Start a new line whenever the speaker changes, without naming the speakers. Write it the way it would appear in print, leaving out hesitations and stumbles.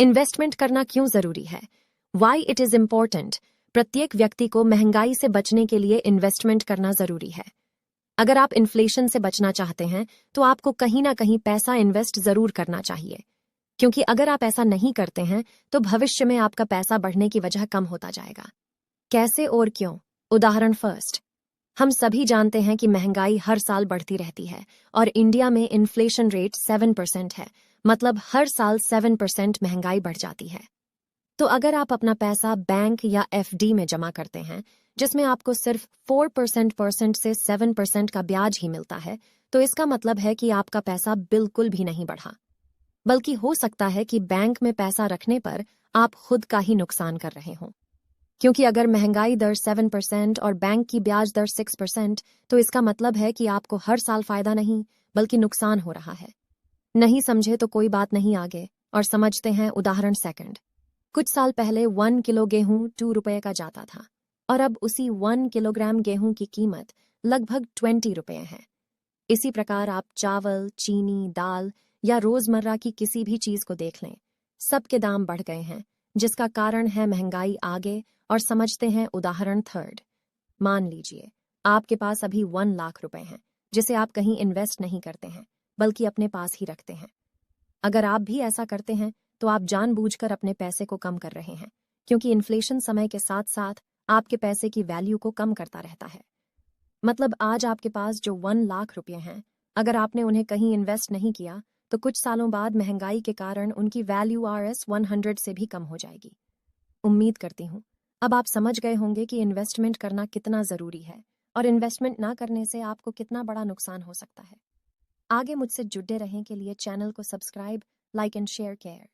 Investment करना क्यों जरूरी है? Why it is important? प्रत्येक व्यक्ति को महंगाई से बचने के लिए इन्वेस्टमेंट करना जरूरी है। अगर आप इन्फ्लेशन से बचना चाहते हैं तो आपको कहीं ना कहीं पैसा इन्वेस्ट जरूर करना चाहिए, क्योंकि अगर आप ऐसा नहीं करते हैं तो भविष्य में आपका पैसा बढ़ने की वजह कम होता जाएगा। कैसे और क्यों? उदाहरण फर्स्ट, हम सभी जानते हैं कि महंगाई हर साल बढ़ती रहती है और इंडिया में इन्फ्लेशन रेट 7% है, मतलब हर साल 7% महंगाई बढ़ जाती है। तो अगर आप अपना पैसा बैंक या एफडी में जमा करते हैं, जिसमें आपको सिर्फ 4% से 7% का ब्याज ही मिलता है, तो इसका मतलब है कि आपका पैसा बिल्कुल भी नहीं बढ़ा, बल्कि हो सकता है कि बैंक में पैसा रखने पर आप खुद का ही नुकसान कर रहे हों। क्योंकि अगर महंगाई दर 7% और बैंक की ब्याज दर 6%, तो इसका मतलब है कि आपको हर साल फायदा नहीं बल्कि नुकसान हो रहा है। नहीं समझे तो कोई बात नहीं, आगे और समझते हैं। उदाहरण सेकंड, कुछ साल पहले 1 किलो गेहूं 2 रुपए का जाता था और अब उसी 1 किलोग्राम गेहूं की कीमत लगभग 20 रुपए है। इसी प्रकार आप चावल, चीनी, दाल या रोजमर्रा की किसी भी चीज को देख लें, सबके दाम बढ़ गए हैं, जिसका कारण है महंगाई। आगे और समझते हैं। उदाहरण थर्ड, मान लीजिए आपके पास अभी 1 लाख रुपए हैं, जिसे आप कहीं इन्वेस्ट नहीं करते हैं बल्कि अपने पास ही रखते हैं। अगर आप भी ऐसा करते हैं तो आप जानबूझकर अपने पैसे को कम कर रहे हैं, क्योंकि इन्फ्लेशन समय के साथ साथ आपके पैसे की वैल्यू को कम करता रहता है। मतलब आज आपके पास जो 1 लाख रुपए हैं, अगर आपने उन्हें कहीं इन्वेस्ट नहीं किया तो कुछ सालों बाद महंगाई के कारण उनकी वैल्यू Rs 100 से भी कम हो जाएगी। उम्मीद करती हूँ अब आप समझ गए होंगे कि इन्वेस्टमेंट करना कितना जरूरी है और इन्वेस्टमेंट ना करने से आपको कितना बड़ा नुकसान हो सकता है। आगे मुझसे जुड़े रहने के लिए चैनल को subscribe, like and share care.